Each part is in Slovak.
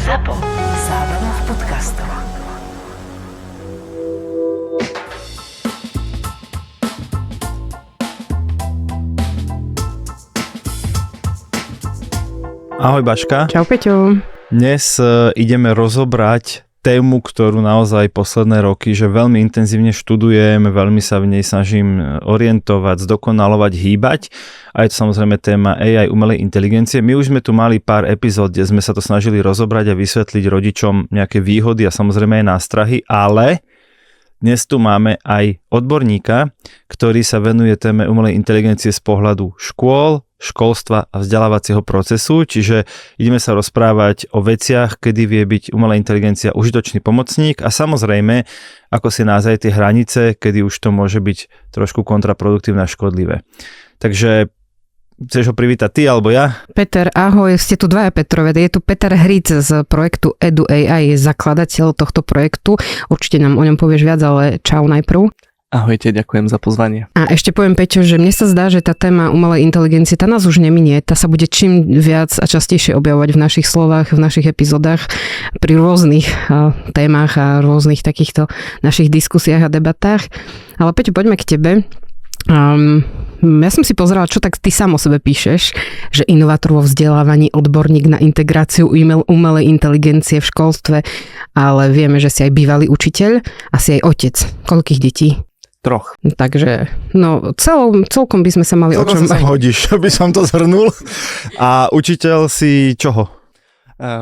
ZAPO. Zábrná v podcastov. Ahoj Baška. Čau Peťo. Dnes ideme rozobrať tému, ktorú naozaj posledné roky, že veľmi intenzívne študujem, veľmi sa v nej snažím orientovať, zdokonalovať, hýbať. A je to samozrejme téma AI, umelej inteligencie. My už sme tu mali pár epizód, kde sme sa to snažili rozobrať a vysvetliť rodičom nejaké výhody a samozrejme aj nástrahy, ale dnes tu máme aj odborníka, ktorý sa venuje téme umelej inteligencie z pohľadu škôl, školstva a vzdelávacieho procesu, čiže ideme sa rozprávať o veciach, kedy vie byť umelá inteligencia užitočný pomocník a samozrejme, ako si nájsť aj tie hranice, kedy už to môže byť trošku kontraproduktívne a škodlivé. Takže chceš ho privítať ty alebo ja? Peter, ahoj, ste tu dvaja Petrové. Je tu Peter Hric z projektu EduAI, je zakladateľ tohto projektu. Určite nám o ňom povieš viac, ale čau najprv. Ahojte, ďakujem za pozvanie. A ešte poviem, Peťo, že mne sa zdá, že tá téma umelej inteligencie, tá nás už neminie, tá sa bude čím viac a častejšie objavovať v našich slovách, v našich epizódach, pri rôznych témach a rôznych takýchto našich diskusiách a debatách. Ale Peťo, poďme k tebe. Ja som si pozerala, čo tak ty sám o sebe píšeš, že inovátor vo vzdelávaní, odborník na integráciu umelej inteligencie v školstve, ale vieme, že si aj bývalý učiteľ a si aj otec. Koľkých detí? 3. Takže, celkom by sme sa mali o čom baviť. Hodíš, aby som to zhrnul. A učiteľ si čoho?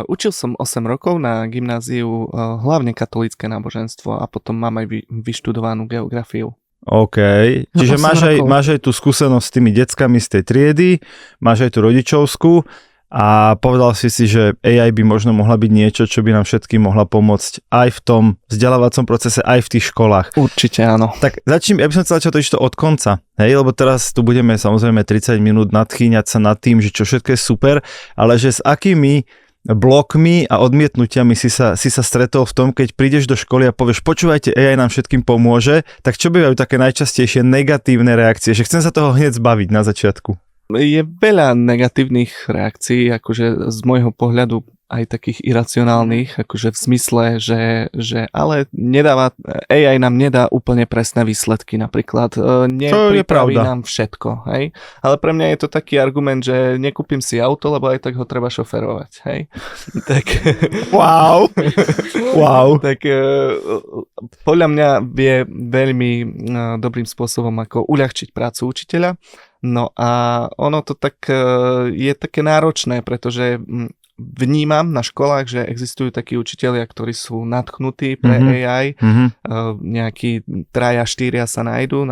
Učil som 8 rokov na gymnáziu, hlavne katolícke náboženstvo a potom mám aj vyštudovanú geografiu. OK, čiže máš aj tú skúsenosť s tými deckami z tej triedy, máš aj tú rodičovskú a povedal si, že AI by možno mohla byť niečo, čo by nám všetkým mohla pomôcť aj v tom vzdelávacom procese, aj v tých školách. Určite áno. Tak ja by som chcel začať to od konca, hej, lebo teraz tu budeme samozrejme 30 minút nadchýňať sa nad tým, že čo všetko je super, ale že s akými blokmi a odmietnutiami si sa stretol v tom, keď prídeš do školy a povieš, počúvajte, AI nám všetkým pomôže, tak čo bývajú také najčastejšie negatívne reakcie? Že chcem sa toho hneď zbaviť na začiatku. Je veľa negatívnych reakcií, akože z môjho pohľadu aj takých iracionálnych, akože v zmysle, že ale AI nám nedá úplne presné výsledky, napríklad nepripraví nám všetko, hej. Ale pre mňa je to taký argument, že nekúpim si auto, lebo aj tak ho treba šoferovať, hej. Tak Wow. Tak podľa mňa vie veľmi dobrým spôsobom ako uľahčiť prácu učiteľa. No a ono to tak je také náročné, pretože vnímam na školách, že existujú takí učitelia, ktorí sú nadchnutí pre AI. Nejakí 3-4 sa nájdú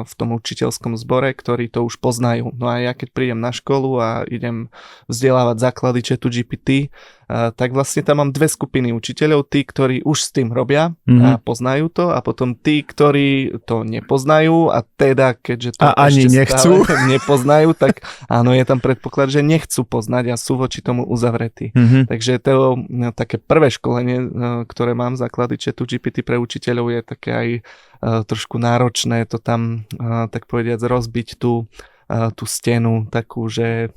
v tom učiteľskom zbore, ktorí to už poznajú. No a ja keď prídem na školu a idem vzdelávať základy ChatGPT, tak vlastne tam mám dve skupiny učiteľov, tí, ktorí už s tým robia a poznajú to, a potom tí, ktorí to nepoznajú a teda, keďže to ani nechcú, nepoznajú, tak áno, je tam predpoklad, že nechcú poznať a sú voči tomu uzavretí. Takže to také prvé školenie, ktoré mám základy ChatGPT pre učiteľov, je také aj trošku náročné to tam, tak povediac, rozbiť tú stenu takú, že...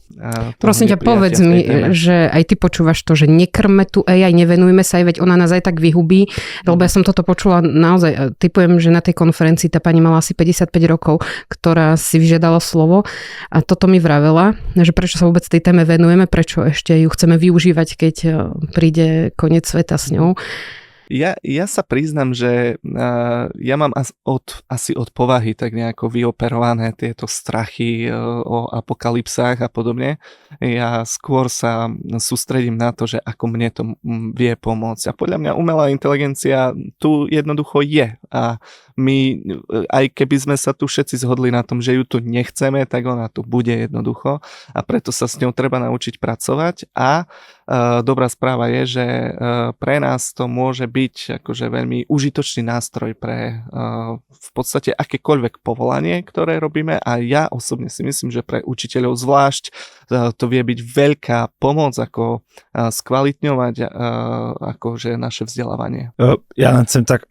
Prosím ťa, povedz mi, že aj ty počúvaš to, že nekrme tu AI, nevenujme sa aj, veď ona nás aj tak vyhubí, lebo ja som toto počula naozaj, typujem, že na tej konferencii tá pani mala asi 55 rokov, ktorá si vyžiadala slovo a toto mi vravela, že prečo sa vôbec tej téme venujeme, prečo ešte ju chceme využívať, keď príde koniec sveta s ňou. Ja sa priznam, že ja mám asi od povahy tak nejako vyoperované tieto strachy o apokalypsách a podobne. Ja skôr sa sústredím na to, že ako mne to vie pomôcť. A podľa mňa umelá inteligencia tu jednoducho je. A my, aj keby sme sa tu všetci zhodli na tom, že ju tu nechceme, tak ona tu bude jednoducho. A preto sa s ňou treba naučiť pracovať. A dobrá správa je, že pre nás to môže byť akože veľmi užitočný nástroj pre v podstate akékoľvek povolanie, ktoré robíme, a ja osobne si myslím, že pre učiteľov zvlášť to vie byť veľká pomoc, ako skvalitňovať akože naše vzdelávanie. Ja chcem tak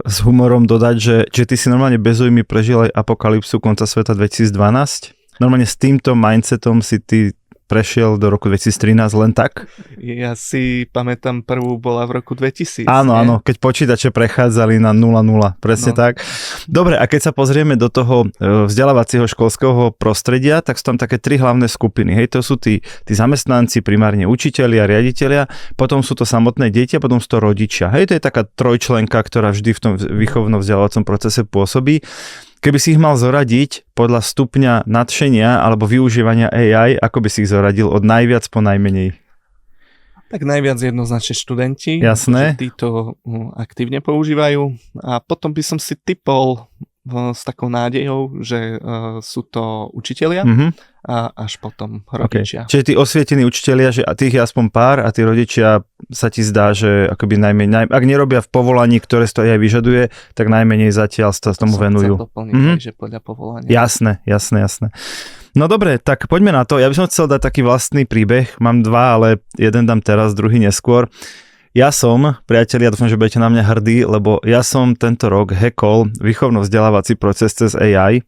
s humorom dodať, že ty si normálne bez újmy prežil aj apokalypsu konca sveta 2012. Normálne s týmto mindsetom si ty prešiel do roku 2013 len tak? Ja si pamätám, prvú bola v roku 2000. Áno, áno, keď počítače prechádzali na 0,0, presne tak. Dobre, a keď sa pozrieme do toho vzdelávacieho školského prostredia, tak sú tam také 3 hlavné skupiny. Hej, to sú tí zamestnanci, primárne učitelia, riaditelia, potom sú to samotné deti a potom sú to rodičia. Hej, to je taká trojčlenka, ktorá vždy v tom výchovno-vzdelávacom procese pôsobí. Keby si ich mal zoradiť podľa stupňa nadšenia alebo využívania AI, ako by si ich zoradil od najviac po najmenej? Tak najviac jednoznačne študenti. Jasné. Tí to aktívne používajú. A potom by som si tipol s takou nádejou, že sú to učitelia a až potom rodičia. Okay. Čiže tí osvietení učitelia, že tých je aspoň pár a tí rodičia sa ti zdá, že akoby najmenej, ak nerobia v povolaní, ktoré to aj vyžaduje, tak najmenej zatiaľ sa tomu venujú. Som doplniť, že podľa povolania. Jasné. No dobre, tak poďme na to. Ja by som chcel dať taký vlastný príbeh. Mám 2, ale jeden dám teraz, druhý neskôr. Ja som, priatelia, dúfam, že budete na mňa hrdí, lebo ja som tento rok hackol výchovno-vzdelávací proces cez AI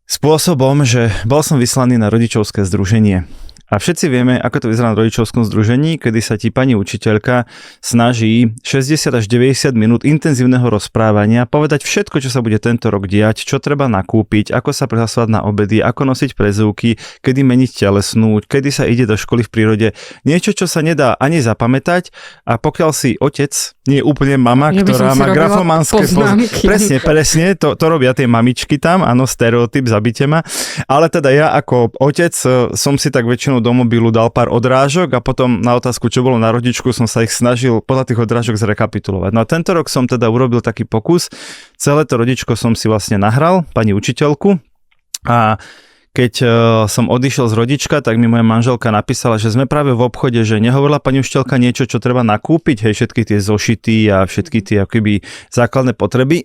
spôsobom, že bol som vyslaný na rodičovské združenie. A všetci vieme, ako to vyzerá na rodičovskom združení, kedy sa ti pani učiteľka snaží 60 až 90 minút intenzívneho rozprávania povedať všetko, čo sa bude tento rok diať, čo treba nakúpiť, ako sa prihlasovať na obedy, ako nosiť prezúvky, kedy meniť telesnú, kedy sa ide do školy v prírode. Niečo, čo sa nedá ani zapamätať a pokiaľ si otec, nie úplne mama, ktorá má grafomanské poznámky. Presne, to robia tie mamičky tam, áno, stereotyp, zabite ma. Ale teda ja ako otec som si tak väčšinou do mobilu dal pár odrážok a potom na otázku, čo bolo na rodičku, som sa ich snažil podľa tých odrážok zrekapitulovať. No a tento rok som teda urobil taký pokus. Celé to rodičko som si vlastne nahral, pani učiteľku, a keď som odišiel z rodička, tak mi moja manželka napísala, že sme práve v obchode, že nehovorila pani učiteľka niečo, čo treba nakúpiť, hej, všetky tie zošity a všetky tie akoby základné potreby.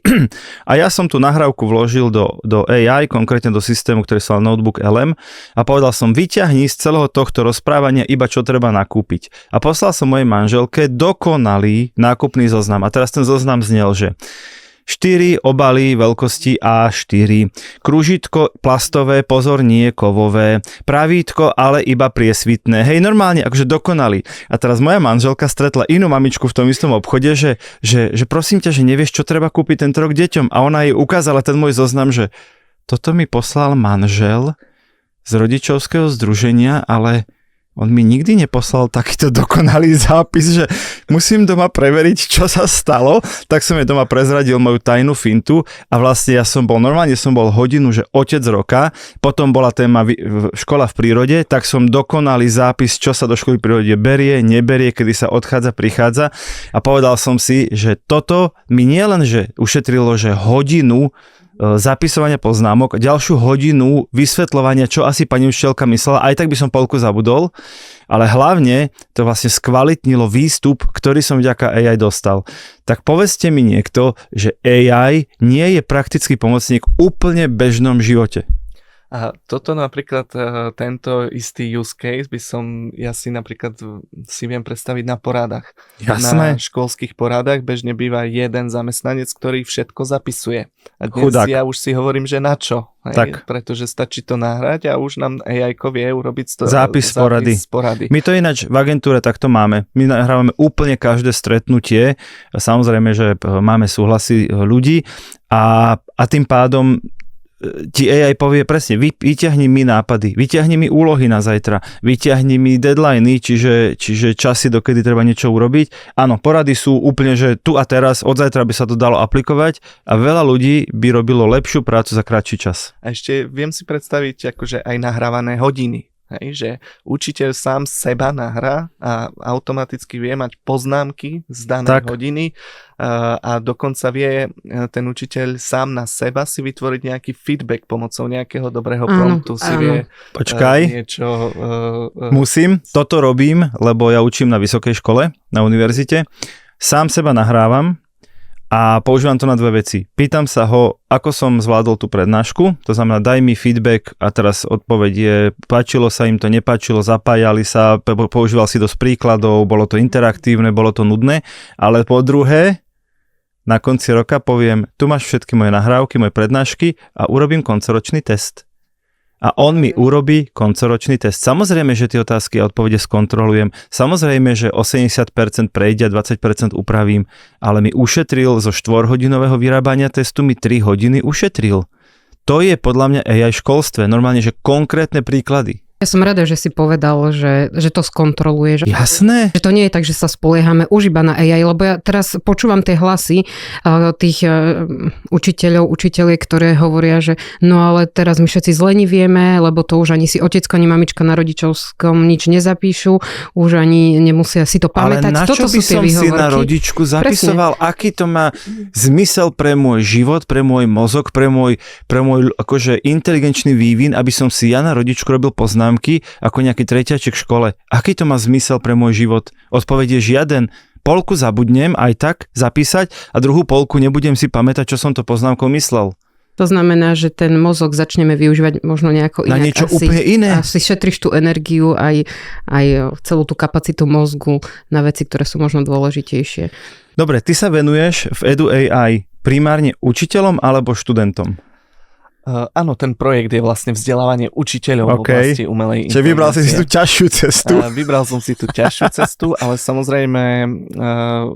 A ja som tú nahrávku vložil do AI, konkrétne do systému, ktorý sa volá Notebook LM, a povedal som, vyťahni z celého tohto rozprávania iba čo treba nakúpiť. A poslal som mojej manželke dokonalý nákupný zoznam. A teraz ten zoznam znel, že 4 obaly veľkosti A4, kružitko plastové, pozor, nie kovové, pravítko, ale iba priesvitné. Hej, normálne, akože dokonalý. A teraz moja manželka stretla inú mamičku v tom istom obchode, že prosím ťa, že nevieš, čo treba kúpiť tento rok deťom. A ona jej ukázala ten môj zoznam, že toto mi poslal manžel z rodičovského združenia, ale on mi nikdy neposlal takýto dokonalý zápis, že musím doma preveriť, čo sa stalo. Tak som jej doma prezradil moju tajnú fintu a vlastne som bol hodinu, že otec roka, potom bola téma škola v prírode, tak som dokonalý zápis, čo sa do školy v prírode berie, neberie, kedy sa odchádza, prichádza, a povedal som si, že toto mi nie len, že ušetrilo, že hodinu zapisovania poznámok, ďalšiu hodinu vysvetľovania, čo asi pani učiteľka myslela, aj tak by som polku zabudol, ale hlavne to vlastne skvalitnilo výstup, ktorý som vďaka AI dostal. Tak povedzte mi niekto, že AI nie je praktický pomocník v úplne bežnom živote. A toto napríklad, tento istý use case ja si napríklad viem predstaviť na porádach. Jasné. Na školských porádach bežne býva jeden zamestnanec, ktorý všetko zapisuje. A dnes Chudák. ja už si hovorím, že na čo? Tak. Pretože stačí to nahrať a už nám AI-ko vie urobiť zápis porady. My to ináč v agentúre takto máme. My nahrávame úplne každé stretnutie. Samozrejme, že máme súhlasy ľudí a tým pádom ti AI povie presne, vyťahni mi nápady, vyťahni mi úlohy na zajtra, vyťahni mi deadliny, čiže časy, dokedy treba niečo urobiť. Áno, porady sú úplne, že tu a teraz, od zajtra by sa to dalo aplikovať a veľa ľudí by robilo lepšiu prácu za kratší čas. A ešte viem si predstaviť akože aj nahrávané hodiny. Hej, že učiteľ sám seba nahrá a automaticky vie mať poznámky z danej hodiny a dokonca vie ten učiteľ sám na seba si vytvoriť nejaký feedback pomocou nejakého dobrého promptu. Počkaj, niečo... Musím, toto robím, lebo ja učím na vysokej škole, na univerzite. Sám seba nahrávam a používam to na 2 veci. Pýtam sa ho, ako som zvládol tú prednášku, to znamená daj mi feedback a teraz odpoveď je, páčilo sa im to, nepáčilo, zapájali sa, používal si dosť príkladov, bolo to interaktívne, bolo to nudné, ale po druhé, na konci roka poviem, tu máš všetky moje nahrávky, moje prednášky a urobím koncoročný test. a on mi urobí koncoročný test. Samozrejme, že tie otázky a odpovede skontrolujem. Samozrejme, že 80% prejde a 20% upravím, ale mi ušetril zo 4-hodinového vyrábania testu, mi 3 hodiny ušetril. To je podľa mňa AI školstve. Normálne, že konkrétne príklady. Ja som rada, že si povedal, že to skontroluje. Jasné. Že to nie je tak, že sa spoliehame už iba na AI, lebo ja teraz počúvam tie hlasy tých učiteľov, učiteľiek, ktoré hovoria, že no ale teraz my všetci zlenivieme, lebo to už ani si otecko, ani mamička na rodičovskom nič nezapíšu, už ani nemusia si to pamätať. Ale na čo by som si na rodičku zapisoval, presne, aký to má zmysel pre môj život, pre môj mozog, pre môj akože inteligenčný vývin, aby som si ja na rodičku robil poznámky ako nejaký treťaček v škole. Aký to má zmysel pre môj život? Odpoveď je žiaden. Polku zabudnem aj tak zapísať a druhú polku nebudem si pamätať, čo som to poznámkou myslel. To znamená, že ten mozog začneme využívať možno nejako inak. Na niečo úplne iné. Asi šetriš tú energiu aj celú tú kapacitu mozgu na veci, ktoré sú možno dôležitejšie. Dobre, ty sa venuješ v Edu AI primárne učiteľom alebo študentom? Áno, ten projekt je vlastne vzdelávanie učiteľov v oblasti umelej inteligencie. Čiže vybral si tú ťažšiu cestu. Vybral som si tú ťažšiu cestu, ale samozrejme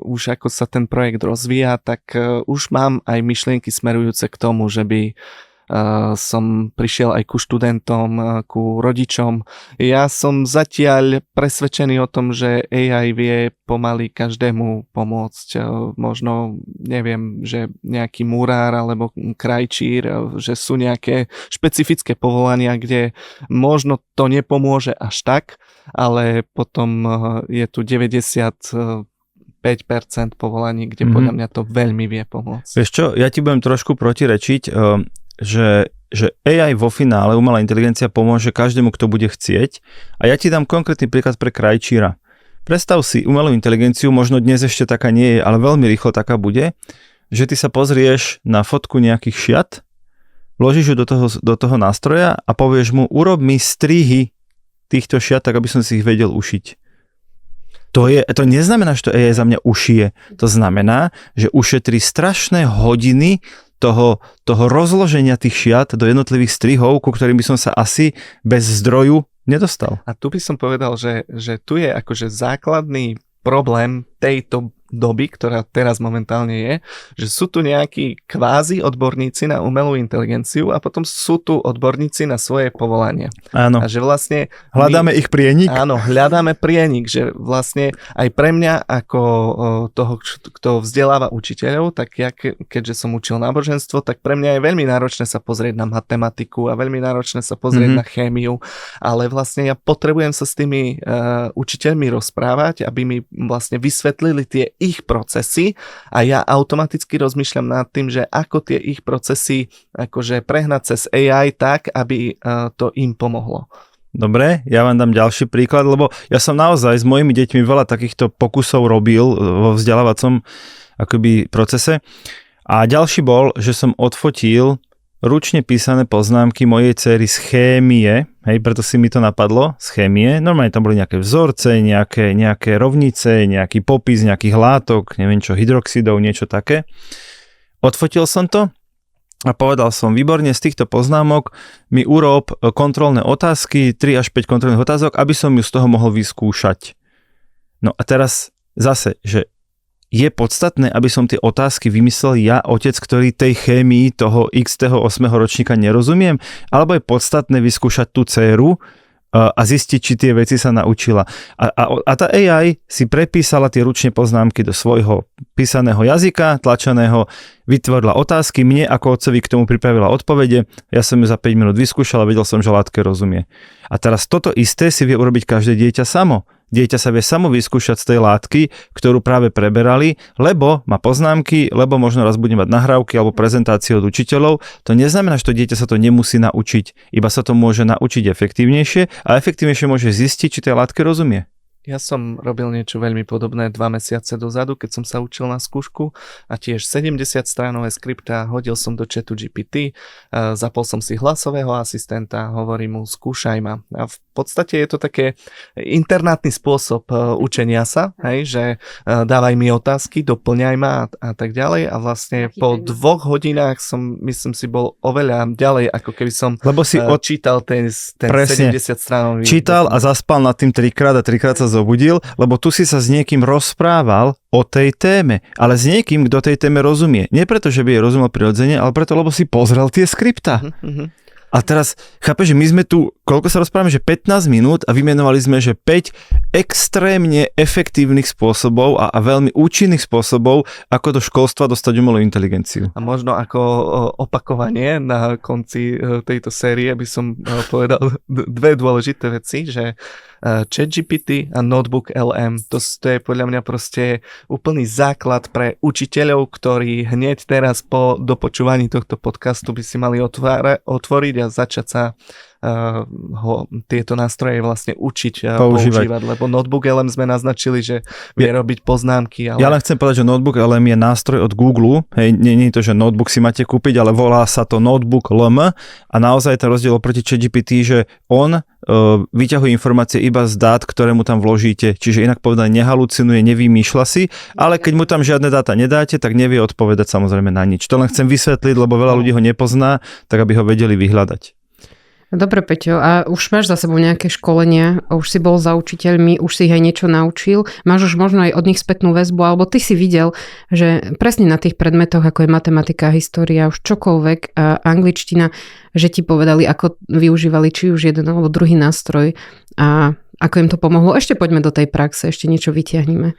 už ako sa ten projekt rozvíja, tak už mám aj myšlienky smerujúce k tomu, že by som prišiel aj ku študentom, ku rodičom. Ja som zatiaľ presvedčený o tom, že AI vie pomaly každému pomôcť. Možno, neviem, že nejaký murár alebo krajčír, že sú nejaké špecifické povolania, kde možno to nepomôže až tak, ale potom je tu 95% povolaní, kde podľa mňa to veľmi vie pomôcť. Vieš čo, ja ti budem trošku protirečiť, že AI vo finále, umelá inteligencia pomôže každému, kto bude chcieť. A ja ti dám konkrétny príklad pre krajčíra. Predstav si umelú inteligenciu, možno dnes ešte taká nie je, ale veľmi rýchlo taká bude, že ty sa pozrieš na fotku nejakých šiat, vložíš ju do toho nástroja a povieš mu, urob mi strihy týchto šiat, tak aby som si ich vedel ušiť. To neznamená, že to AI za mňa ušije. To znamená, že ušetrí strašné hodiny toho rozloženia tých šiat do jednotlivých strihov, ku ktorým by som sa asi bez zdroju nedostal. A tu by som povedal, že tu je akože základný problém tejto doby, ktorá teraz momentálne je, že sú tu nejakí kvázi odborníci na umelú inteligenciu a potom sú tu odborníci na svoje povolanie. Áno. A že vlastne hľadáme ich prienik? Áno, hľadáme prienik, že vlastne aj pre mňa ako toho, kto vzdeláva učiteľov, tak ja keďže som učil náboženstvo, tak pre mňa je veľmi náročné sa pozrieť na matematiku a veľmi náročné sa pozrieť na chémiu, ale vlastne ja potrebujem sa s tými učiteľmi rozprávať, aby mi vlastne vysvetlili tie ich procesy a ja automaticky rozmýšľam nad tým, že ako tie ich procesy akože prehnať cez AI tak, aby to im pomohlo. Dobre, ja vám dám ďalší príklad, lebo ja som naozaj s mojimi deťmi veľa takýchto pokusov robil vo vzdelávacom akoby procese a ďalší bol, že som odfotil ručne písané poznámky mojej dcery z chémie, hej, preto si mi to napadlo, z chémie. Normálne tam boli nejaké vzorce, nejaké rovnice, nejaký popis nejakých látok, neviem čo, hydroxidov, niečo také. Odfotil som to a povedal som, výborne, z týchto poznámok mi urob kontrolné otázky, 3 až 5 kontrolných otázok, aby som ju z toho mohol vyskúšať. No a teraz zase, že je podstatné, aby som tie otázky vymyslel ja, otec, ktorý tej chémii toho x 8. ročníka nerozumiem, alebo je podstatné vyskúšať tú dcéru a zistiť, či tie veci sa naučila. A tá AI si prepísala tie ručné poznámky do svojho písaného jazyka, tlačeného, vytvorila otázky, mne ako otcovi k tomu pripravila odpovede, ja som ju za 5 minút vyskúšal a vedel som, že látke rozumie. A teraz toto isté si vie urobiť každé dieťa samo. Dieťa sa vie samo vyskúšať z tej látky, ktorú práve preberali, lebo má poznámky, lebo možno raz bude mať nahrávky alebo prezentácie od učiteľov. To neznamená, že to dieťa sa to nemusí naučiť, iba sa to môže naučiť efektívnejšie a efektívnejšie môže zistiť, či tej látke rozumie. Ja som robil niečo veľmi podobné 2 mesiace dozadu, keď som sa učil na skúšku a tiež 70 stránové skripta hodil som do chatu GPT, zapol som si hlasového asistenta, hovorím mu skúšaj ma. A v podstate je to také internátny spôsob učenia sa, hej, že dávaj mi otázky, doplňaj ma a tak ďalej a vlastne po 2 hodinách som, myslím si, bol oveľa ďalej, ako keby som čítal ten 70 stránový. Čítal a zaspal nad tým 3-krát a 3-krát sa zobudil, lebo tu si sa s niekým rozprával o tej téme, ale s niekým, kto tej téme rozumie. Nie preto, že by jej rozumel prirodzene, ale preto, lebo si pozrel tie skripta. A teraz, chápeš, že my sme tu, koľko sa rozprávame, že 15 minút a vymenovali sme, že 5 extrémne efektívnych spôsobov a veľmi účinných spôsobov, ako do školstva dostať umelú inteligenciu. A možno ako opakovanie na konci tejto série by som povedal 2 dôležité veci, že ChatGPT a Notebook LM, to je podľa mňa proste úplný základ pre učiteľov, ktorí hneď teraz po dopočúvaní tohto podcastu by si mali otvoriť a začať sa tieto nástroje vlastne učiť používať, lebo Notebook LM sme naznačili, že vie robiť poznámky. Ale... Ja len chcem povedať, že Notebook LM je nástroj od Google, hej, nie je to, že notebook si máte kúpiť, ale volá sa to Notebook LM a naozaj ten rozdiel oproti ChatGPT, že on vyťahuje informácie iba z dát, ktoré mu tam vložíte, čiže inak povedané nehalucinuje, nevymýšľa si, ale keď mu tam žiadne dáta nedáte, tak nevie odpovedať samozrejme na nič. To len chcem vysvetliť, lebo veľa ľudí ho nepozná, tak aby ho vedeli vyhľadať. Dobre, Peťo, a už máš za sebou nejaké školenia, už si bol za učiteľmi, už si ich aj niečo naučil, máš už možno aj od nich spätnú väzbu, alebo ty si videl, že presne na tých predmetoch, ako je matematika, história, už čokoľvek, angličtina, že ti povedali, ako využívali či už jeden alebo druhý nástroj a ako im to pomohlo. Ešte poďme do tej praxe, ešte niečo vytiahneme.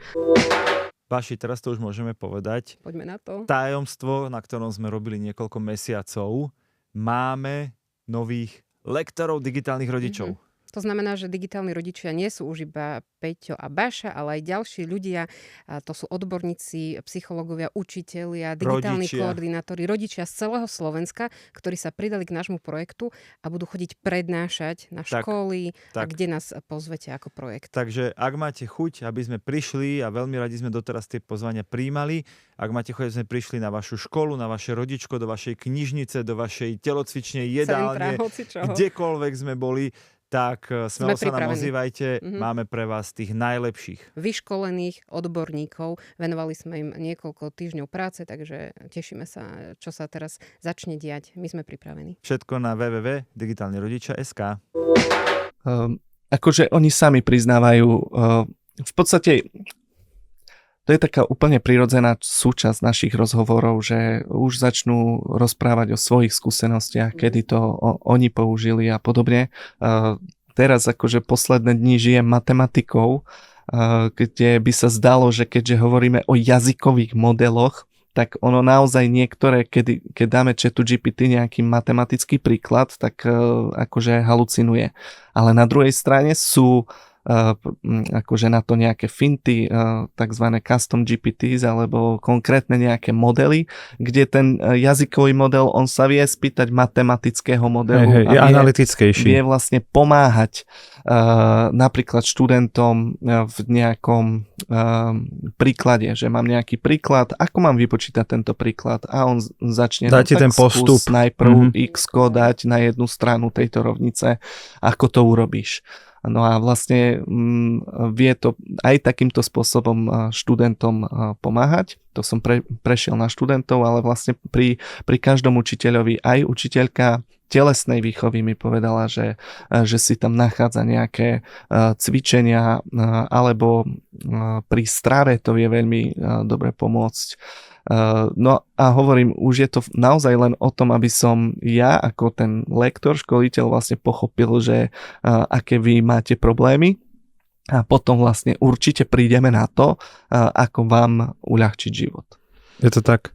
Páši, teraz to už môžeme povedať. Poďme na to. Tajomstvo, na ktorom sme robili niekoľko mesiacov, máme nových lektorov digitálnych rodičov. To znamená, že digitálni rodičia nie sú už iba Peťo a Baša, ale aj ďalší ľudia. To sú odborníci, psychológovia, učitelia, digitálni koordinátori, rodičia z celého Slovenska, ktorí sa pridali k nášmu projektu a budú chodiť prednášať na školy, a kde nás pozvete ako projekt. Takže ak máte chuť, aby sme prišli, a veľmi radi sme doteraz tie pozvania prijímali, ak máte chuť, aby sme prišli na vašu školu, na vaše rodičko, do vašej knižnice, do vašej telocvičnej jedálne, kdekoľvek sme boli, tak smelo sa nám ozývajte, máme pre vás tých najlepších. Vyškolených odborníkov, venovali sme im niekoľko týždňov práce, takže tešíme sa, čo sa teraz začne diať. My sme pripravení. Všetko na www.digitálnirodičia.sk. Akože oni sami priznávajú, v podstate to je taká úplne prirodzená súčasť našich rozhovorov, že už začnú rozprávať o svojich skúsenostiach, kedy to oni použili a podobne. Teraz akože posledné dni žijem matematikou, kde by sa zdalo, že keďže hovoríme o jazykových modeloch, tak ono naozaj niektoré, keď dáme chatu GPT nejaký matematický príklad, tak akože halucinuje. Ale na druhej strane sú akože na to nejaké finty, takzvané custom GPTs alebo konkrétne nejaké modely, kde ten jazykový model, on sa vie spýtať matematického modelu je analytickejší. Vie vlastne pomáhať napríklad študentom v nejakom príklade, že mám nejaký príklad, ako mám vypočítať tento príklad a on začne dáte ten postup najprv x-ko dať na jednu stranu tejto rovnice, ako to urobíš. No a vlastne vie to aj takýmto spôsobom študentom pomáhať. To som prešiel na študentov, ale vlastne pri každom učiteľovi aj učiteľka telesnej výchovy mi povedala, že si tam nachádza nejaké cvičenia alebo pri strave to vie veľmi dobre pomôcť. No a hovorím, už je to naozaj len o tom, aby som ja ako ten lektor, školiteľ vlastne pochopil, že aké vy máte problémy a potom vlastne určite prídeme na to, ako vám uľahčiť život. Je to tak.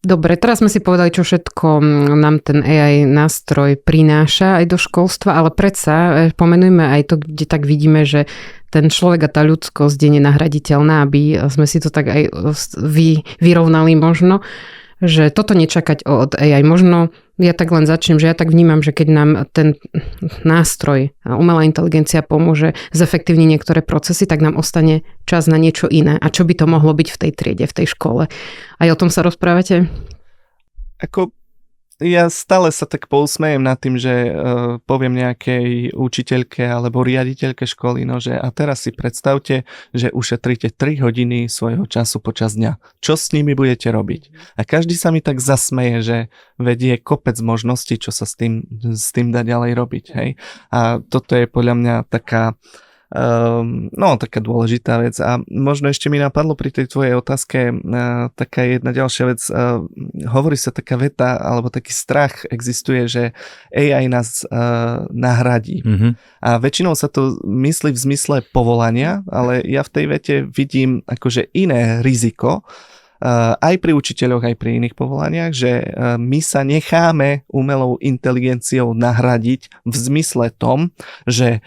Dobre, teraz sme si povedali, čo všetko nám ten AI nástroj prináša aj do školstva, ale predsa pomenujme aj to, kde tak vidíme, že ten človek a tá ľudskosť je nenahraditeľná, aby sme si to tak aj vyrovnali možno, že toto nečakať od AI. Možno Ja tak len začnem, že ja tak vnímam, že keď nám ten nástroj, umelá inteligencia pomôže zefektívniť niektoré procesy, tak nám ostane čas na niečo iné. A čo by to mohlo byť v tej triede, v tej škole? Aj o tom sa rozprávate? Ja stále sa tak pousmejem nad tým, že poviem nejakej učiteľke alebo riaditeľke školy, no že a teraz si predstavte, že ušetríte 3 hodiny svojho času počas dňa. Čo s nimi budete robiť? A každý sa mi tak zasmeje, že vedie kopec možností, čo sa s tým dá ďalej robiť. Hej? A toto je podľa mňa taká dôležitá vec. A možno ešte mi napadlo pri tej tvojej otázke taká jedna ďalšia vec. Hovorí sa taká veta, alebo taký strach existuje, že AI nás nahradí. Mm-hmm. A väčšinou sa to myslí v zmysle povolania, ale ja v tej vete vidím akože iné riziko, aj pri učiteľoch, aj pri iných povolaniach, že my sa necháme umelou inteligenciou nahradiť v zmysle tom, že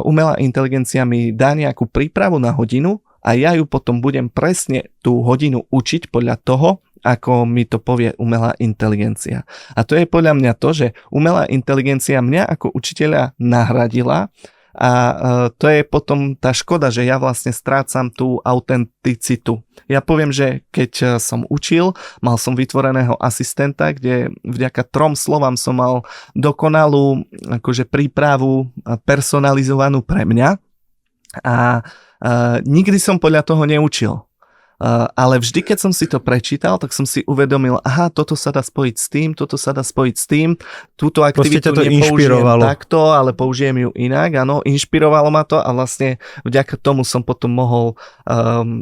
umelá inteligencia mi dá nejakú prípravu na hodinu a ja ju potom budem presne tú hodinu učiť podľa toho, ako mi to povie umelá inteligencia. A to je podľa mňa to, že umelá inteligencia mňa ako učiteľa nahradila. A to je potom tá škoda, že ja vlastne strácam tú autenticitu. Ja poviem, že keď som učil, mal som vytvoreného asistenta, kde vďaka 3 slovám som mal dokonalú akože prípravu personalizovanú pre mňa a nikdy som podľa toho neučil. Ale vždy, keď som si to prečítal, tak som si uvedomil, aha, toto sa dá spojiť s tým, toto sa dá spojiť s tým, túto aktivitu nepoužijem takto, ale použijem ju inak, áno, inšpirovalo ma to a vlastne vďaka tomu som potom mohol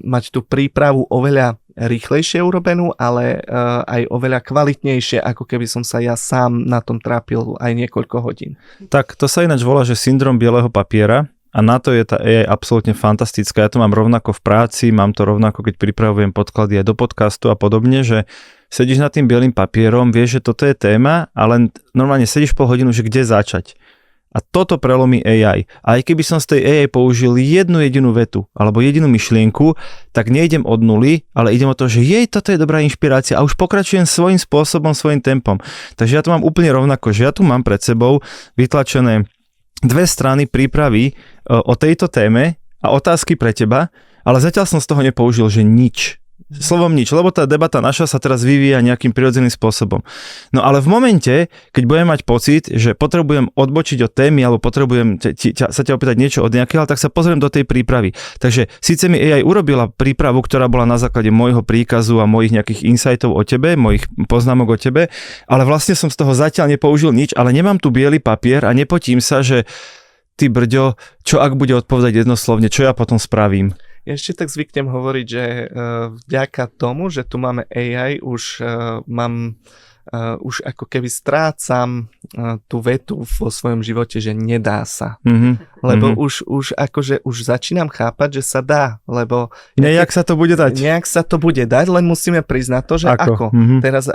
mať tú prípravu oveľa rýchlejšie urobenú, ale aj oveľa kvalitnejšie, ako keby som sa ja sám na tom trápil aj niekoľko hodín. Tak, to sa ináč volá, že syndrom bieleho papiera. A na to je tá AI absolútne fantastická. Ja to mám rovnako v práci, mám to rovnako, keď pripravujem podklady aj do podcastu a podobne, že sedíš nad tým bielým papierom, vieš, že toto je téma, ale normálne sedíš pol hodinu, že kde začať. A toto prelomí AI. A aj keby som z tej AI použil jednu jedinú vetu alebo jedinú myšlienku, tak nejdem od nuly, ale idem o to, že toto je dobrá inšpirácia a už pokračujem svojím spôsobom, svojím tempom. Takže ja to mám úplne rovnako, že ja tu mám pred sebou vytlačené 2 strany prípravy o tejto téme a otázky pre teba, ale zatiaľ som z toho nepoužil, že nič. Slovom nič, lebo tá debata naša sa teraz vyvíja nejakým prirodzeným spôsobom. No ale v momente, keď budem mať pocit, že potrebujem odbočiť od témy alebo potrebujem sa ťa opýtať niečo od nejakého, tak sa pozriem do tej prípravy. Takže síce mi AI urobila prípravu, ktorá bola na základe môjho príkazu a mojich nejakých insightov o tebe, mojich poznámok o tebe, ale vlastne som z toho zatiaľ nepoužil nič, ale nemám tu biely papier a nepotím sa, že ty brďo, čo ak bude odpovedať jednoslovne, čo ja potom spravím? Ja ešte tak zvyknem hovoriť, že vďaka tomu, že tu máme AI, už ako keby strácam tú vetu vo svojom živote, že nedá sa. Mm-hmm. Lebo už začínam chápať, že sa dá, lebo nejak sa to bude dať. Nejak sa to bude dať, len musíme priznať to, že ako. Mm-hmm. Teraz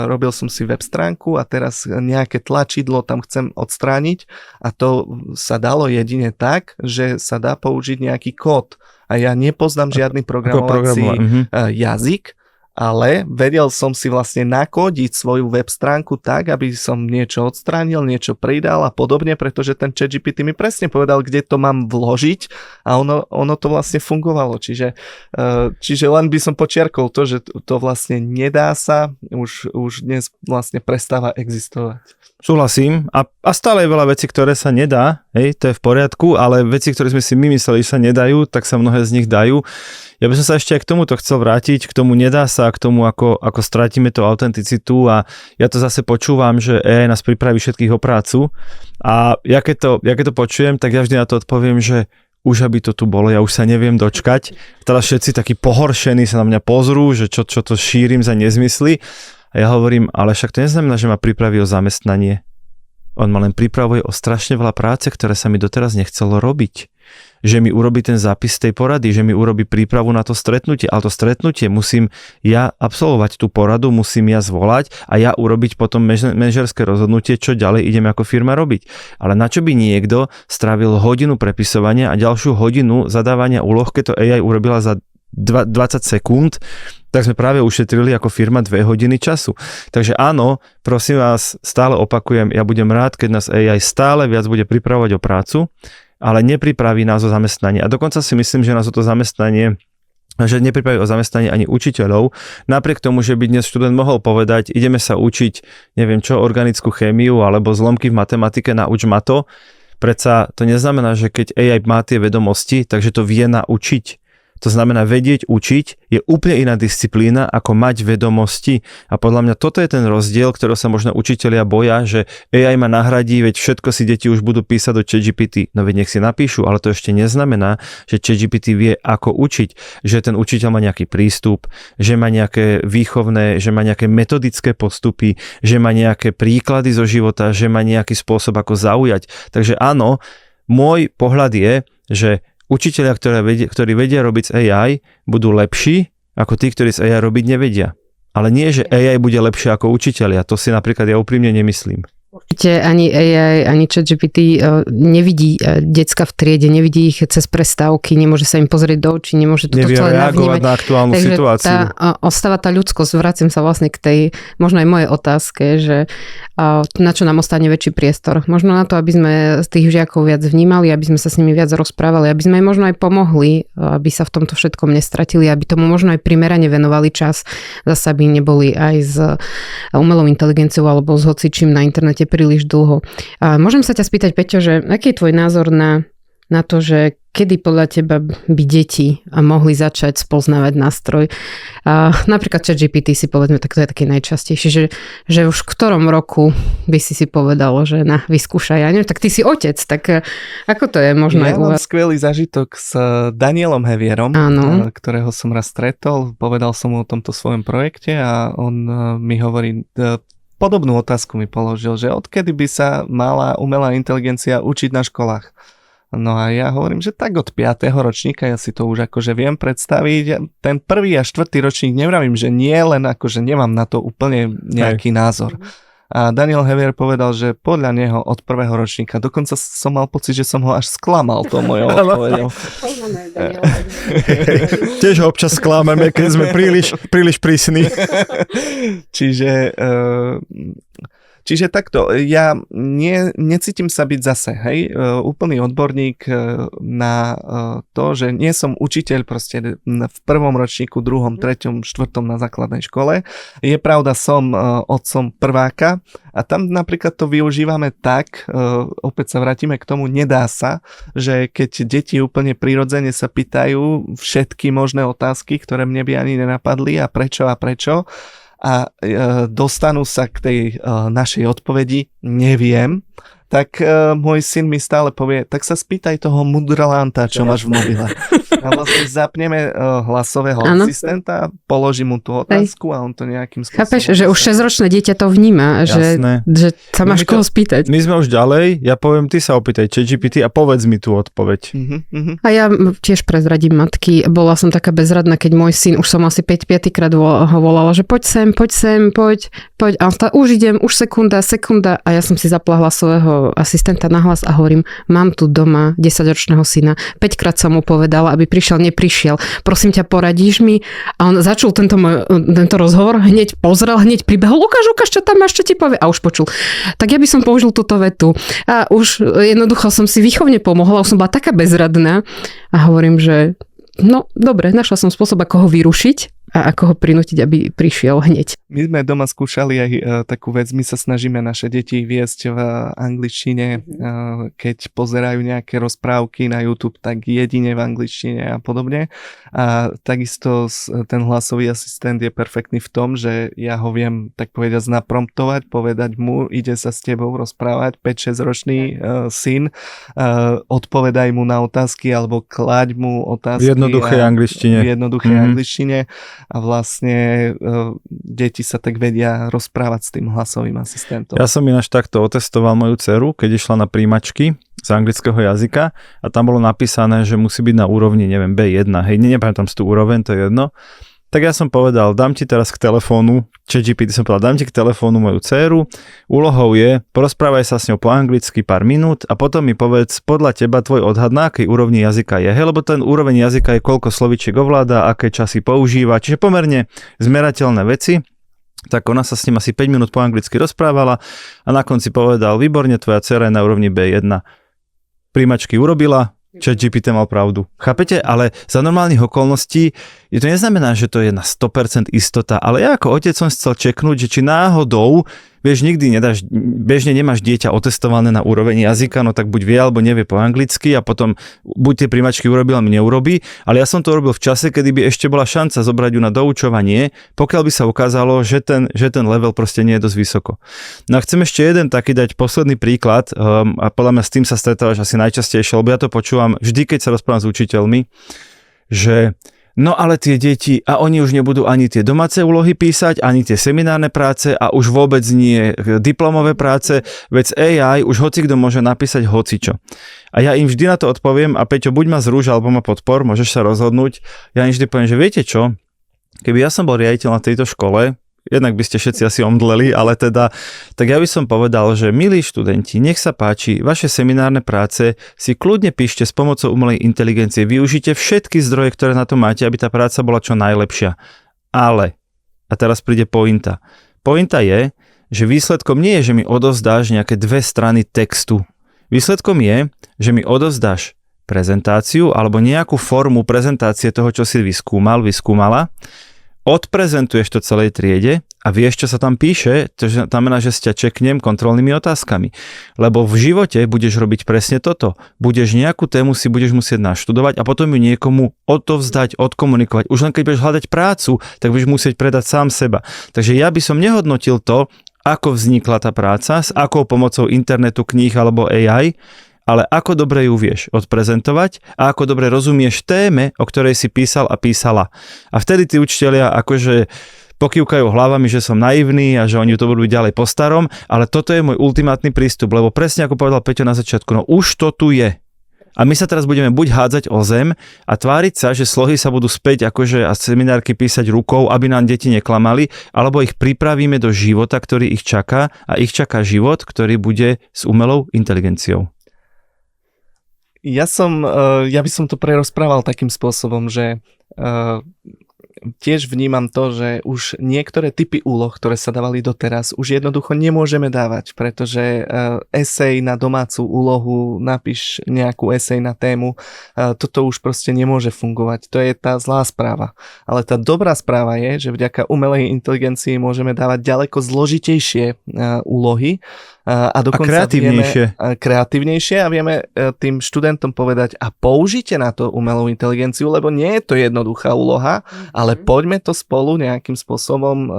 robil som si web stránku a teraz nejaké tlačidlo tam chcem odstrániť a to sa dalo jedine tak, že sa dá použiť nejaký kód. A ja nepoznám žiadny programovací jazyk, ale vedel som si vlastne nakódiť svoju web stránku tak, aby som niečo odstránil, niečo pridal a podobne, pretože ten ChatGPT mi presne povedal, kde to mám vložiť a ono to vlastne fungovalo. Čiže len by som počiarkol to, že to vlastne nedá sa, už dnes vlastne prestáva existovať. Súhlasím a stále je veľa vecí, ktoré sa nedá, to je v poriadku, ale veci, ktoré sme si my mysleli, že sa nedajú, tak sa mnohé z nich dajú. Ja by som sa ešte aj k tomuto chcel vrátiť, k tomu nedá sa, k tomu, ako stratíme tú autenticitu a ja to zase počúvam, že AI nás pripraví všetkých o prácu a ja keď to počujem, tak ja vždy na to odpoviem, že už aby to tu bolo, ja už sa neviem dočkať. Teraz všetci takí pohoršení sa na mňa pozrú, že čo to šírim za nezmysly. A ja hovorím, ale však to neznamená, že ma pripraví o zamestnanie. On ma len pripravuje o strašne veľa práce, ktoré sa mi doteraz nechcelo robiť. Že mi urobí ten zápis tej porady, že mi urobí prípravu na to stretnutie. Ale to stretnutie musím ja absolvovať, tú poradu musím ja zvolať a ja urobiť potom manažerské rozhodnutie, čo ďalej ideme ako firma robiť. Ale na čo by niekto strávil hodinu prepisovania a ďalšiu hodinu zadávania úloh, keď to AI urobila za 20 sekúnd, tak sme práve ušetrili ako firma 2 hodiny času. Takže áno, prosím vás, stále opakujem, ja budem rád, keď nás AI stále viac bude pripravovať o prácu, ale nepripraví nás o zamestnanie. A dokonca si myslím, že nás o to zamestnanie, že nepripraví o zamestnanie ani učiteľov, napriek tomu, že by dnes študent mohol povedať, ideme sa učiť, neviem čo, organickú chémiu alebo zlomky v matematike, nauč ma to. Predsa to neznamená, že keď AI má tie vedomosti, takže to vie naučiť. To znamená, vedieť, učiť je úplne iná disciplína, ako mať vedomosti. A podľa mňa toto je ten rozdiel, ktorého sa možno učitelia boja, že AI ma nahradí, veď všetko si deti už budú písať do ChatGPT. No veď nech si napíšu, ale to ešte neznamená, že ChatGPT vie, ako učiť. Že ten učiteľ má nejaký prístup, že má nejaké výchovné, že má nejaké metodické postupy, že má nejaké príklady zo života, že má nejaký spôsob, ako zaujať. Takže áno, môj pohľad je, že učitelia, ktorí vedia robiť z AI, budú lepší ako tí, ktorí z AI robiť nevedia. Ale nie, že AI bude lepšie ako učitelia. To si napríklad ja úprimne nemyslím. Určite ani AI, ani ChatGPT nevidí decka v triede, nevidí ich cez prestávky, nemôže sa im pozrieť do očí, nemôže toto celé navnímať. Nevie reagovať na aktuálnu situáciu. Ostáva tá ľudskosť, vracím sa vlastne k tej, možno aj mojej otázke, že na čo nám ostane väčší priestor. Možno na to, aby sme z tých žiakov viac vnímali, aby sme sa s nimi viac rozprávali, aby sme im možno aj pomohli, aby sa v tomto všetkom nestratili, aby tomu možno aj primerane venovali čas, zase aby neboli aj s umelou inteligenciou alebo s hocičím na internete príliš dlho. A môžem sa ťa spýtať, Peťo, že aký je tvoj názor na to, že kedy podľa teba by deti mohli začať spoznávať nástroj? Napríklad ChatGPT si povedzme, tak to je taký najčastejší, že už v ktorom roku by si povedal, že vyskúšaj. Ja neviem, tak ty si otec, tak ako to je možno aj u vás? Ja mám skvelý zážitok s Danielom Hevierom, ktorého som raz stretol. Povedal som mu o tomto svojom projekte a on mi hovorí, podobnú otázku mi položil, že odkedy by sa mala umelá inteligencia učiť na školách. No a ja hovorím, že tak od 5. ročníka ja si to už akože viem predstaviť. Ten 1. a 4. ročník nevravím, že nie, len akože nemám na to úplne nejaký názor. A Daniel Hevier povedal, že podľa neho od 1. ročníka, dokonca som mal pocit, že som ho až sklamal tou mojou odpovedou. Tiež ho občas sklámeme, keď sme príliš prísni. Čiže takto, ja necítim sa byť zase, úplný odborník na to, že nie som učiteľ proste v 1. ročníku, 2., 3., 4. na základnej škole. Je pravda, som otcom prváka a tam napríklad to využívame tak, opäť sa vrátime k tomu, nedá sa, že keď deti úplne prirodzene sa pýtajú všetky možné otázky, ktoré mne by ani nenapadli a prečo a dostanú sa k tej našej odpovedi, neviem, tak môj syn mi stále povie, tak sa spýtaj toho mudrlanta, čo máš v mobile. A vlastne zapneme hlasového asistenta, položím mu tú otázku a on to nejakým spôsobom... Chápeš, že už 6-ročné dieťa to vníma, že sa máš koho spýtať. My sme už ďalej, ja poviem, ty sa opýtaj ChatGPT a povedz mi tú odpoveď. A ja tiež prezradím matky, bola som taká bezradná, keď môj syn, už som asi 5 krát ho volala, že poď sem, poď. A on stále, už idem, už sekunda a ja som si zapla hlasového asistenta na hlas a hovorím, mám tu doma 10-ročného syna, 5 krát som mu povedala, aby neprišiel. Prosím ťa, poradíš mi? A on začul tento rozhovor, hneď pozrel, hneď pribehol, ukáž, čo tam máš, čo ti povie. A už počul. Tak ja by som použil túto vetu. A už jednoducho som si výchovne pomohla, už som bola taká bezradná a hovorím, že no, dobre, našla som spôsob, ako ho vyrušiť a ako ho prinútiť, aby prišiel hneď. My sme doma skúšali aj takú vec, my sa snažíme naše deti viesť v angličtine, keď pozerajú nejaké rozprávky na YouTube, tak jedine v angličtine a podobne. A takisto ten hlasový asistent je perfektný v tom, že ja ho viem, tak povedať, napromptovať, povedať mu, ide sa s tebou rozprávať, 5-6 ročný syn, odpovedaj mu na otázky alebo klaď mu otázky. V jednoduchej angličtine. A vlastne deti sa tak vedia rozprávať s tým hlasovým asistentom. Ja som ináč takto otestoval moju dceru, keď išla na príjmačky z anglického jazyka a tam bolo napísané, že musí byť na úrovni, neviem, B1, nepamätám si tú úroveň, to je jedno. Tak ja som povedal, dám ti teraz k telefónu, ChatGPT som povedal, dám ti k telefónu moju dcéru, úlohou je, porozprávaj sa s ňou po anglicky pár minút a potom mi povedz podľa teba tvoj odhad, na akej úrovni jazyka je. Lebo ten úroveň jazyka je koľko slovíčiek ovláda, aké časy používa, čiže pomerne zmerateľné veci. Tak ona sa s ním asi 5 minút po anglicky rozprávala a na konci povedal, výborne, tvoja dcéra je na úrovni B1. Príjmačky urobila, ChatGPT mal pravdu. Chápete? Ale za normálnych okolností to neznamená, že to je na 100% istota, ale ja ako otec som chcel čeknúť, že či náhodou, vieš, nikdy bežne nemáš dieťa otestované na úroveň jazyka, no tak buď vie alebo nevie po anglicky a potom buď tie príjmačky urobil a neurobí, ale ja som to robil v čase, kedy by ešte bola šanca zobrať ju na doučovanie, pokiaľ by sa ukázalo, že ten level proste nie je dosť vysoko. No a chcem ešte jeden taký dať posledný príklad a podľa mňa s tým sa stretávaš asi najčastejšie, lebo ja to počúvam vždy, keď sa rozprávam s učiteľmi, že no ale tie deti, a oni už nebudú ani tie domáce úlohy písať, ani tie seminárne práce a už vôbec nie diplomové práce, veď AI už hocikto môže napísať hocičo. A ja im vždy na to odpoviem, a Peťo, buď ma zrúž, alebo ma podpor, môžeš sa rozhodnúť. Ja im vždy poviem, že viete čo, keby ja som bol riaditeľ na tejto škole, jednak by ste všetci asi omdleli, ale teda, tak ja by som povedal, že milí študenti, nech sa páči, vaše seminárne práce si kľudne píšte s pomocou umelej inteligencie, využite všetky zdroje, ktoré na to máte, aby tá práca bola čo najlepšia. Ale, a teraz príde pointa. Pointa je, že výsledkom nie je, že mi odovzdáš nejaké 2 strany textu. Výsledkom je, že mi odovzdáš prezentáciu alebo nejakú formu prezentácie toho, čo si vyskúmala, odprezentuješ to celej triede a vieš, čo sa tam píše, to znamená, že ťa čeknem kontrolnými otázkami. Lebo v živote budeš robiť presne toto. Budeš nejakú tému si budeš musieť naštudovať a potom ju niekomu odovzdať, odkomunikovať. Už len keď budeš hľadať prácu, tak budeš musieť predať sám seba. Takže ja by som nehodnotil to, ako vznikla tá práca, s akou pomocou internetu, kníh alebo AI, ale ako dobre ju vieš odprezentovať a ako dobre rozumieš téme, o ktorej si písal a písala. A vtedy tí učitelia akože pokývkajú hlavami, že som naivný a že oni to budú ďalej po starom, ale toto je môj ultimátny prístup, lebo presne ako povedal Peťo na začiatku, no už to tu je. A my sa teraz budeme buď hádzať o zem a tváriť sa, že slohy sa budú späť akože a seminárky písať rukou, aby nám deti neklamali, alebo ich pripravíme do života, ktorý ich čaká a ich čaká život, ktorý bude s umelou inteligenciou. Ja by som to prerozprával takým spôsobom, že tiež vnímam to, že už niektoré typy úloh, ktoré sa dávali doteraz, už jednoducho nemôžeme dávať, pretože esej na domácu úlohu, napíš nejakú esej na tému, toto už proste nemôže fungovať. To je tá zlá správa. Ale tá dobrá správa je, že vďaka umelej inteligencii môžeme dávať ďaleko zložitejšie úlohy, a dokonca kreatívnejšie a vieme tým študentom povedať a použite na to umelú inteligenciu, lebo nie je to jednoduchá úloha, ale poďme to spolu nejakým spôsobom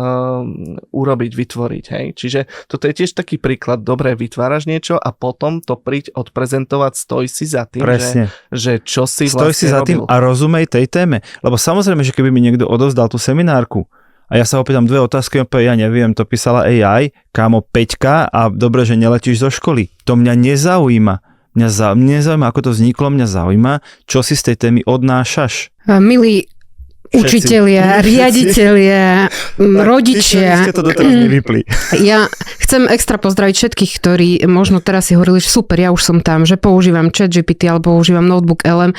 urobiť, vytvoriť. Hej? Čiže toto je tiež taký príklad, dobre, vytváraš niečo a potom to príď odprezentovať, stoj si za tým, že čo si stoj si za tým a rozumej tej téme. Lebo samozrejme, že keby mi niekto odovzdal tú seminárku, a ja sa opýtam 2 otázky, ja neviem, to písala AI, kámo 5 a dobre, že neletíš zo školy. To mňa nezaujíma. Mňa nezaujíma, ako to vzniklo, mňa zaujíma, čo si z tej témy odnášaš. Milí učitelia, riaditelia, rodičia. Ste to doteraz nevypli. Ja chcem extra pozdraviť všetkých, ktorí možno teraz si hovorili, že super, ja už som tam, že používam ChatGPT alebo používam Notebook LM.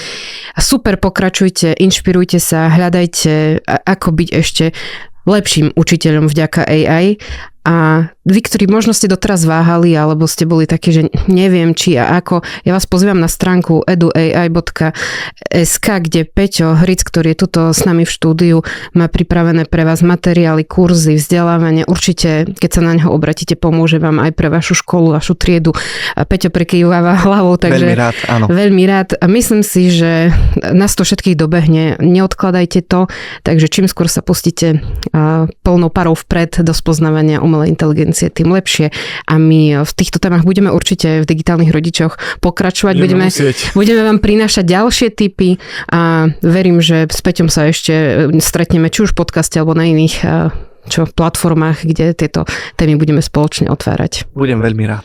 Super, pokračujte, inšpirujte sa, hľadajte, ako byť ešte lepším učiteľom vďaka AI. A vy, ktorí možno ste doteraz váhali, alebo ste boli takí, že neviem či a ako, ja vás pozývam na stránku eduai.sk, kde Peťo Hric, ktorý je tuto s nami v štúdiu, má pripravené pre vás materiály, kurzy, vzdelávanie. Určite, keď sa na neho obratíte, pomôže vám aj pre vašu školu, vašu triedu. A Peťo prikýváva hlavou, takže veľmi rád, áno. Veľmi rád. A myslím si, že nás to všetkých dobehne. Neodkladajte to, takže čím skôr sa pustíte plnou parou vpred do spoznávania umelej inteligencie, tým lepšie. A my v týchto témach budeme určite v digitálnych rodičoch pokračovať. Budeme vám prinášať ďalšie tipy a verím, že s Peťom sa ešte stretneme či už v podcaste alebo na iných platformách, kde tieto témy budeme spoločne otvárať. Budem veľmi rád.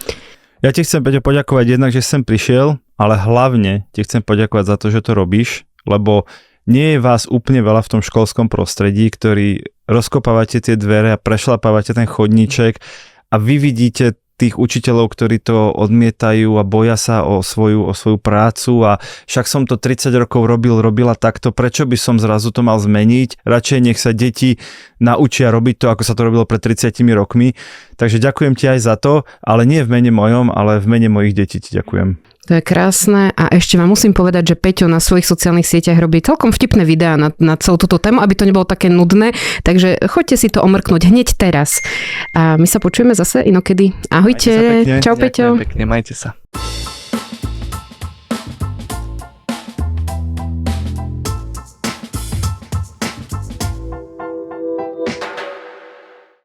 Ja ti chcem, Peťo, poďakovať jednak, že sem prišiel, ale hlavne ti chcem poďakovať za to, že to robíš, lebo nie je vás úplne veľa v tom školskom prostredí, ktorí rozkopávate tie dvere a prešlapávate ten chodníček a vy vidíte tých učiteľov, ktorí to odmietajú a boja sa o svoju prácu a však som to 30 rokov robila takto, prečo by som zrazu to mal zmeniť? Radšej nech sa deti naučia robiť to, ako sa to robilo pred 30 rokmi. Takže ďakujem ti aj za to, ale nie v mene mojom, ale v mene mojich detí ti ďakujem. To je krásne a ešte vám musím povedať, že Peťo na svojich sociálnych sieťach robí celkom vtipné videá na celú túto tému, aby to nebolo také nudné, takže choďte si to omrknúť hneď teraz. A my sa počujeme zase inokedy. Ahojte, čau Peťo. Pekne, majte sa.